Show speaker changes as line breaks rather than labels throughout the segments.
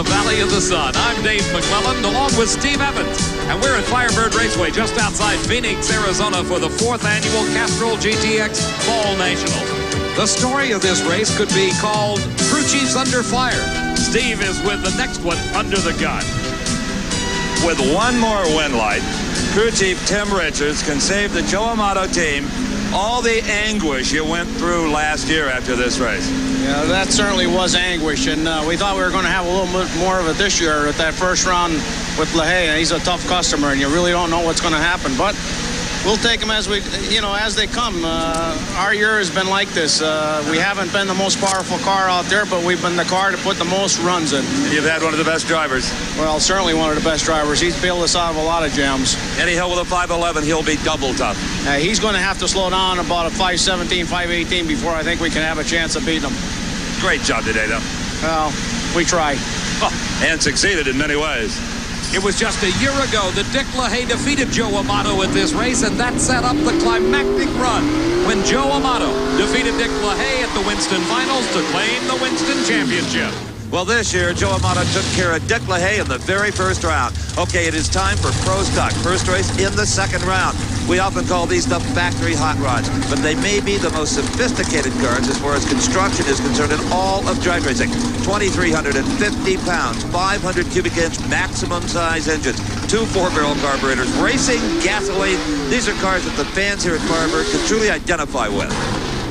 The Valley of the Sun. I'm Dave McClellan along with Steve Evans, and we're at Firebird Raceway just outside Phoenix, Arizona for the 4th annual Castrol GTX Fall Nationals. The story of this race could be called Crew Chiefs Under Fire. Steve is with the next one under the gun.
With one more win light, crew chief Tim Richards can save the Joe Amato team all the anguish you went through last year after this race.
Yeah, that certainly was anguish, and we thought we were going to have a little bit more of it this year at that first round with LaHaye. He's a tough customer, and you really don't know what's going to happen, but we'll take them as as they come. Our year has been like this. We haven't been the most powerful car out there, but we've been the car to put the most runs in.
And you've had one of the best drivers.
Well, certainly one of the best drivers. He's bailed us out of a lot of jams.
Eddie Hill with a 511, he'll be double tough.
He's going to have to slow down about a 517, 518 before I think we can have a chance of beating him.
Great job today, though.
Well, we tried.
Oh, and succeeded in many ways.
It was just a year ago that Dick LaHaye defeated Joe Amato at this race, and that set up the climactic run when Joe Amato defeated Dick LaHaye at the Winston Finals to claim the Winston Championship.
Well, this year, Joe Amato took care of Dick LaHaye in the very first round. Okay, it is time for Pro Stock. First race in the second round. We often call these the factory hot rods, but they may be the most sophisticated cars as far as construction is concerned in all of drag racing. 2,350 pounds, 500 cubic inch maximum size engines, 2 4-barrel carburetors, racing gasoline. These are cars that the fans here at Firebird can truly identify with.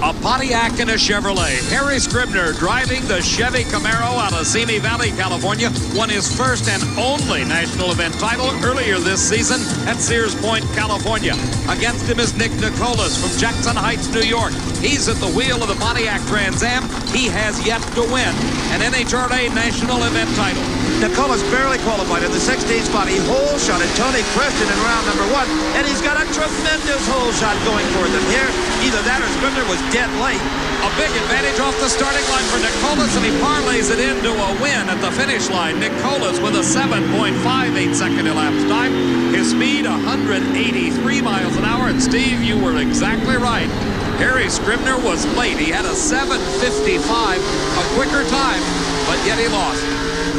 A Pontiac and a Chevrolet. Harry Scribner driving the Chevy Camaro out of Simi Valley, California, won his first and only national event title earlier this season at Sears Point, California. Against him is Nick Nicholas from Jackson Heights, New York. He's at the wheel of the Pontiac Trans Am. He has yet to win an NHRA national event title.
Nicholas barely qualified in the 16 spot. He hole shot at Tony Preston in round number 1, and he's got a tremendous hole shot going for them here. Either that or Scribner was dead late.
A big advantage off the starting line for Nicholas, and he parlays it into a win at the finish line. Nicholas with a 7.58 second elapsed time. His speed 183 miles an hour, and Steve, you were exactly right. Harry Scribner was late. He had a 7.55, a quicker time, but yet he lost.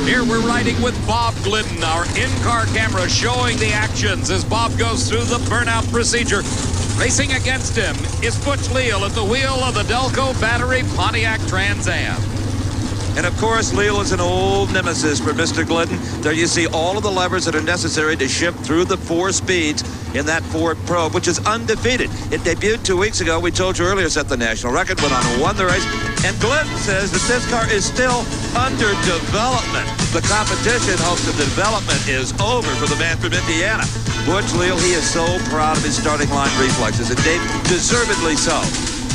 Here we're riding with Bob Glidden, our in-car camera showing the actions as Bob goes through the burnout procedure. Racing against him is Butch Leal at the wheel of the Delco Battery Pontiac Trans Am.
And of course, Leal is an old nemesis for Mr. Glidden. There you see all of the levers that are necessary to ship through the 4 speeds in that Ford Probe, which is undefeated. It debuted 2 weeks ago. We told you earlier, set the national record, went on and won the race. And Glidden says that this car is still under development. The competition hopes that the development is over for the man from Indiana. Butch Leal, he is so proud of his starting line reflexes, and Dave, deservedly so.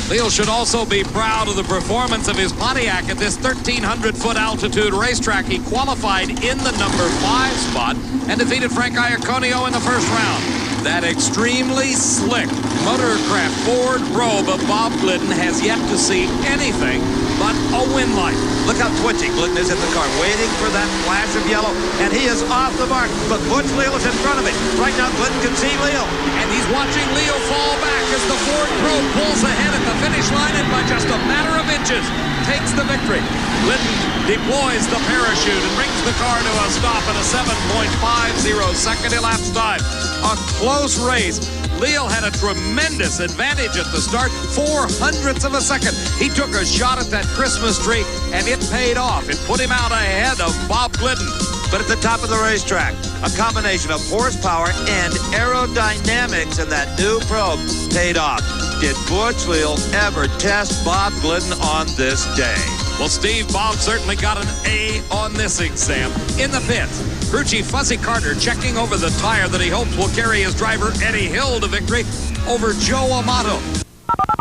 Leal should also be proud of the performance of his Pontiac at this 1,300-foot altitude racetrack. He qualified in the number 5 spot and defeated Frank Iaconio in the first round. That extremely slick motorcraft Ford Probe of Bob Glidden has yet to see anything but a win light.
Look how twitchy Glidden is in the car, waiting for that flash of yellow, and he is off the mark, but Butch Leal is in front of him. Right now, Glidden can see Leal.
And he's watching Leal fall back as the Ford Probe pulls ahead at the finish line, and by just a matter of inches, takes the victory. Glidden deploys the parachute and brings the car to a stop at a 7.50 second elapsed time. A close race. Leal had a tremendous advantage at the start, 0.04 of a second. He took a shot at that Christmas tree, and it paid off. It put him out ahead of Bob Glidden.
But at the top of the racetrack, a combination of horsepower and aerodynamics in that new Probe paid off. Did Butch Leal ever test Bob Glidden on this day?
Well, Steve, Bob certainly got an A on this exam. In the pits, crew chief Fuzzy Carter checking over the tire that he hopes will carry his driver Eddie Hill to victory over Joe Amato.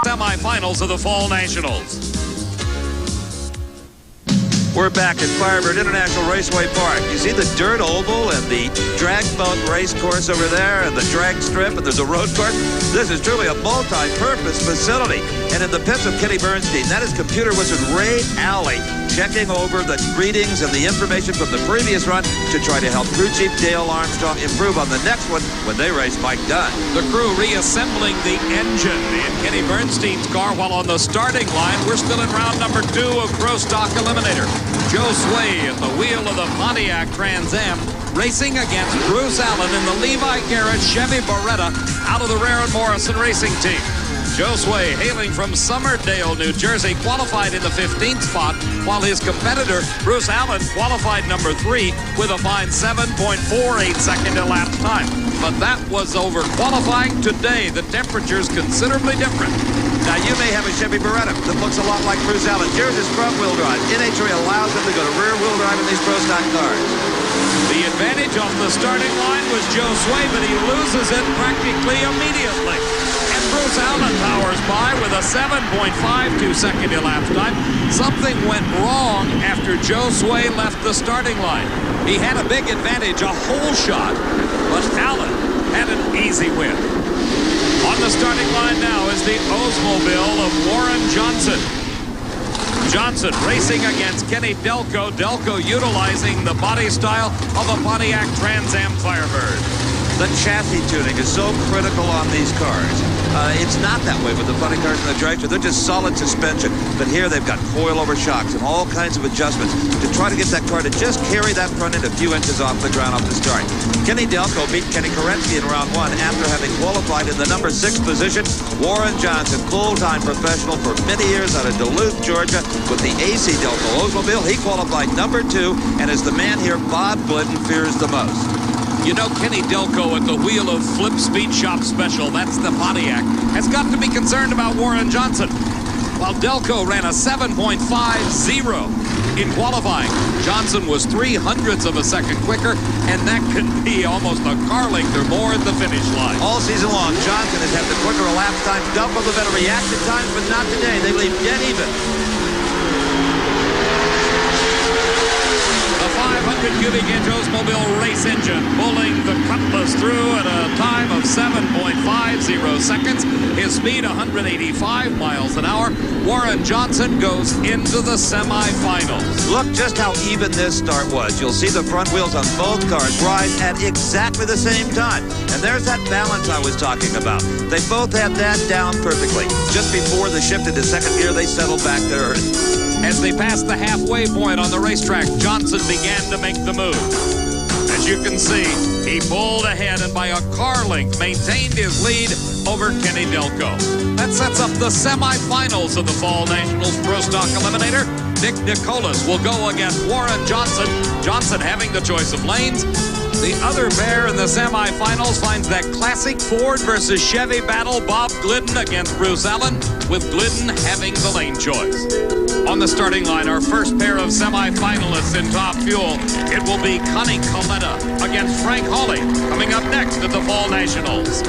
Semifinals of the Fall Nationals.
We're back at Firebird International Raceway Park. You see the dirt oval and the drag boat race course over there and the drag strip, and there's a road course. This is truly a multi-purpose facility. And in the pits of Kenny Bernstein, that is computer wizard Ray Alley checking over the readings and the information from the previous run to try to help crew chief Dale Armstrong improve on the next one when they race Mike Dunn.
The crew reassembling the engine in Kenny Bernstein's car while on the starting line. We're still in round number 2 of Pro Stock Eliminator. Joe Sway at the wheel of the Pontiac Trans Am racing against Bruce Allen in the Levi Garrett Chevy Beretta out of the Rare and Morrison Racing Team. Joe Sway, hailing from Summerdale, New Jersey, qualified in the 15th spot, while his competitor, Bruce Allen, qualified number 3 with a fine 7.48 second elapsed time. But that was over qualifying. Today, the temperature's considerably different.
Now, you may have a Chevy Beretta that looks a lot like Bruce Allen. Yours is front-wheel drive. NHRA allows them to go to rear-wheel drive in these Pro Stock cars.
The advantage off the starting line was Joe Sway, but he loses it practically immediately. And Bruce Allen powers by with a 7.52 second elapsed time. Something went wrong after Joe Sway left the starting line. He had a big advantage, a hole shot, but Allen had an easy win. On the starting line now is the Oldsmobile of Warren Johnson. Johnson racing against Kenny Delco. Delco utilizing the body style of a Pontiac Trans Am Firebird.
The chassis tuning is so critical on these cars. It's not that way with the funny cars in the dragster. They're just solid suspension. But here they've got coil-over shocks and all kinds of adjustments to try to get that car to just carry that front end a few inches off the ground off the start. Kenny Delco beat Kenny Koretsky in round 1 after having qualified in the number 6 position. Warren Johnson, full-time professional for many years out of Duluth, Georgia, with the AC Delco Oldsmobile. He qualified number 2 and is the man here Bob Glidden fears the most.
You know, Kenny Delco at the wheel of Flip Speed Shop Special, that's the Pontiac, has got to be concerned about Warren Johnson. While Delco ran a 7.50 in qualifying, Johnson was 0.03 of a second quicker, and that can be almost a car length or more at the finish line.
All season long, Johnson has had the quicker elapsed times, double the better reaction times, but not today. They leave dead even.
500 cubic inch Oldsmobile race engine pulling the Cutlass through at a time of 7.50 seconds. His speed 185 miles an hour. Warren Johnson goes into the semifinals.
Look just how even this start was. You'll see the front wheels on both cars rise at exactly the same time. And there's that balance I was talking about. They both had that down perfectly. Just before the shift into second gear, they settled back to earth.
As they passed the halfway point on the racetrack, Johnson began to make the move. As you can see, he pulled ahead and by a car length maintained his lead over Kenny Delco. That sets up the semifinals of the Fall Nationals Pro Stock Eliminator. Nick Nicholas will go against Warren Johnson. Johnson having the choice of lanes. The other pair in the semifinals finds that classic Ford versus Chevy battle. Bob Glidden against Bruce Allen, with Glidden having the lane choice. On the starting line, our first pair of semifinalists in Top Fuel. It will be Connie Coletta against Frank Hawley, coming up next at the Fall Nationals.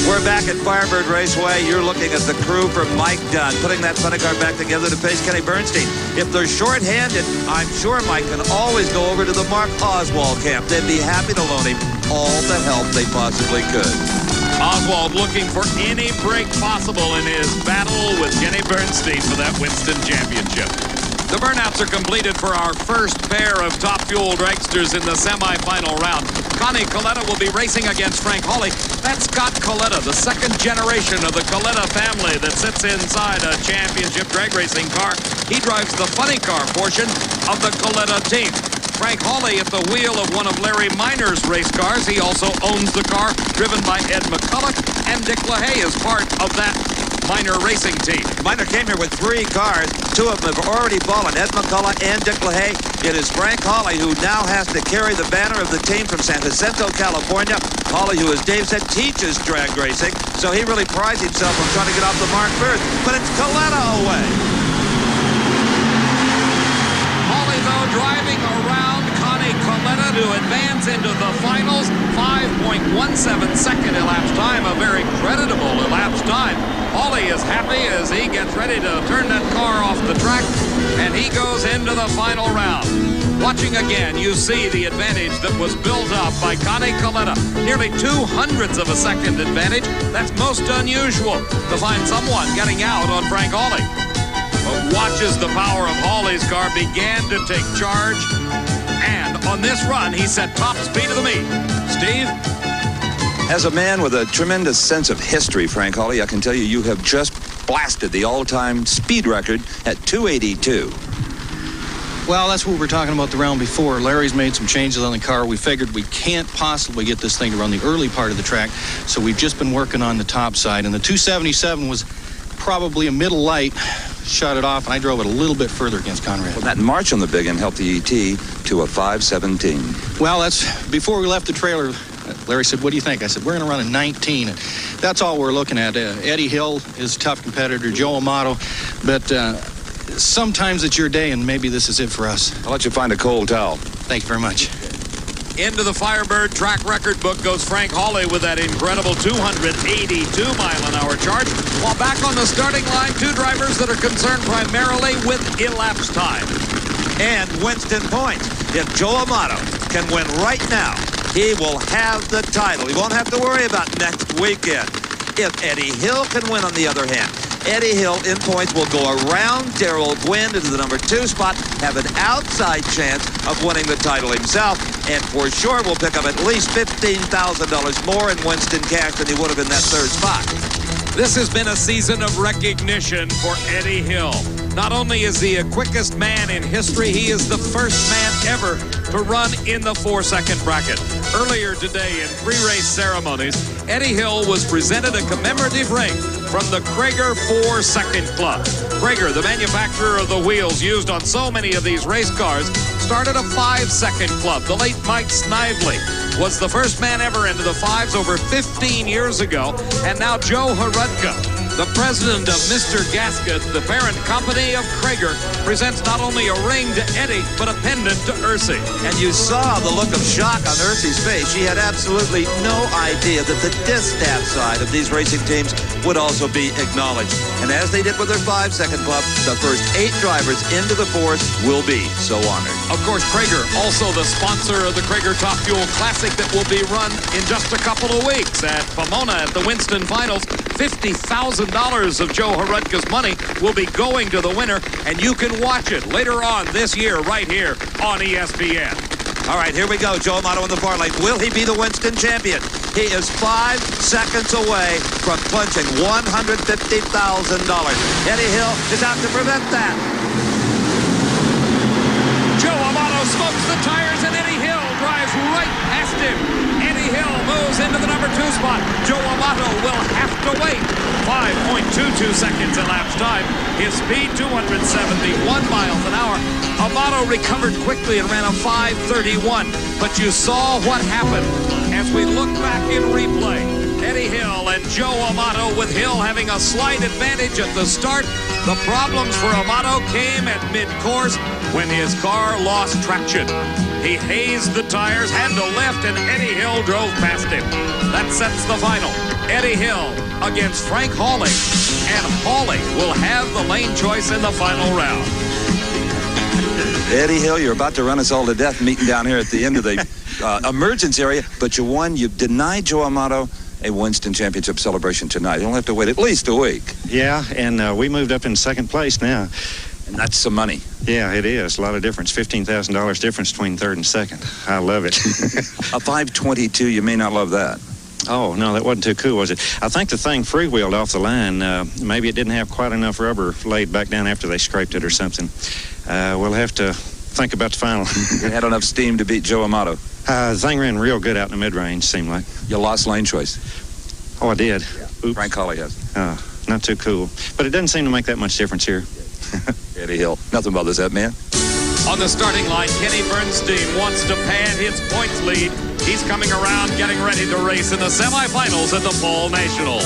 We're back at Firebird Raceway. You're looking at the crew for Mike Dunn, putting that funny car back together to face Kenny Bernstein. If they're short-handed, I'm sure Mike can always go over to the Mark Oswald camp. They'd be happy to loan him all the help they possibly could.
Oswald looking for any break possible in his battle with Kenny Bernstein for that Winston Championship. The burnouts are completed for our first pair of Top Fuel dragsters in the semifinal round. Connie Coletta will be racing against Frank Hawley. That's Scott Coletta, the second generation of the Coletta family that sits inside a championship drag racing car. He drives the funny car portion of the Coletta team. Frank Hawley at the wheel of one of Larry Minor's race cars. He also owns the car driven by Ed McCulloch, and Dick LaHaye is part of that Minor racing team.
Minor came here with 3 cars. 2 of them have already fallen, Ed McCulloch and Dick LaHaye. It is Frank Hawley who now has to carry the banner of the team from San Jacinto, California. Hawley, who, as Dave said, teaches drag racing, so he really prides himself on trying to get off the mark first. But it's Coletta away.
Hawley, though, driving around Connie Coletta to advance into the finals. 5.17 second elapsed time, a very creditable elapsed time. Hawley is happy as he gets ready to turn that car off the track, and he goes into the final round. Watching again, you see the advantage that was built up by Connie Coletta. Nearly 0.02 of a second advantage. That's most unusual to find someone getting out on Frank Hawley. watches the power of Hawley's car began to take charge. And on this run, he set top speed of the meet. Steve?
As a man with a tremendous sense of history, Frank Hawley, I can tell you, you have just blasted the all-time speed record at 282.
Well, that's what we were talking about the round before. Larry's made some changes on the car. We figured we can't possibly get this thing to run the early part of the track, so we've just been working on the top side. And the 277 was probably a middle light, shut it off, and I drove it a little bit further against Conrad.
Well, that march on the big end helped the ET to a 517.
Well, that's before we left the trailer. Larry said, what do you think? I said, we're going to run a 19. And that's all we're looking at. Eddie Hill is a tough competitor, Joe Amato, but sometimes it's your day, and maybe this is it for us.
I'll let you find a cold towel.
Thank you very much.
Into the Firebird track record book goes Frank Hawley with that incredible 282-mile-an-hour charge. While back on the starting line, two drivers that are concerned primarily with elapsed time.
And Winston points. If Joe Amato can win right now, he will have the title. He won't have to worry about next weekend. If Eddie Hill can win, on the other hand, Eddie Hill in points will go around Darrell Gwynn into the number 2 spot, have an outside chance of winning the title himself, and for sure will pick up at least $15,000 more in Winston cash than he would have in that 3rd spot.
This has been a season of recognition for Eddie Hill. Not only is he the quickest man in history, he is the first man ever to run in the 4-second bracket. Earlier today in pre-race ceremonies, Eddie Hill was presented a commemorative ring from the Krager 4-Second Club. Krager, the manufacturer of the wheels used on so many of these race cars, started a 5-second club. The late Mike Snively was the first man ever into the 5s over 15 years ago. And now Joe Harudka, the president of Mr. Gasket, the parent company of Krager, presents not only a ring to Eddie, but a pendant to Ursi.
And you saw the look of shock on Ursi's face. She had absolutely no idea that the distaff side of these racing teams would also be acknowledged. And as they did with their 5-second club, the first 8 drivers into the force will be so honored.
Of course, Krager, also the sponsor of the Krager Top Fuel Classic that will be run in just a couple of weeks at Pomona at the Winston Finals. $50,000 of Joe Harudka's money will be going to the winner, and you can watch it later on this year right here on ESPN.
All right, here we go. Joe Amato in the far lane. Will he be the Winston champion? He is 5 seconds away from clinching $150,000. Eddie Hill is out to prevent that.
Joe Amato smokes the tires, and Eddie Hill drives right past him. Eddie Hill moves into the number 2 spot. Joe Amato will have to wait. 5.22 seconds elapsed time. His speed, 271 miles an hour. Amato recovered quickly and ran a 5:31. But you saw what happened as we look back in replay. Eddie Hill and Joe Amato, with Hill having a slight advantage at the start. The problems for Amato came at mid-course when his car lost traction. He hazed the tires, had to lift, and Eddie Hill drove past him. That sets the final. Eddie Hill against Frank Hawley, and Hawley will have the lane choice in the final round.
Eddie Hill, you're about to run us all to death meeting down here at the end of the emergency area, but you won. You've denied Joe Amato a Winston Championship celebration tonight. You'll have to wait at least a week.
Yeah, and we moved up in 2nd place now.
And that's some money.
Yeah, it is. A lot of difference. $15,000 difference between 3rd and 2nd. I love it.
A 522, you may not love that.
Oh, no, that wasn't too cool, was it? I think the thing freewheeled off the line. Maybe it didn't have quite enough rubber laid back down after they scraped it or something. We'll have to think about the final.
You had enough steam to beat Joe Amato.
The thing ran real good out in the mid-range, seemed like.
You lost lane choice.
Oh, I did.
Yeah. Frank Hawley has.
Not too cool. But it doesn't seem to make that much difference here.
Eddie Hill. Nothing bothers that man.
On the starting line, Kenny Bernstein wants to pad his points lead. He's coming around, getting ready to race in the semifinals at the Fall Nationals.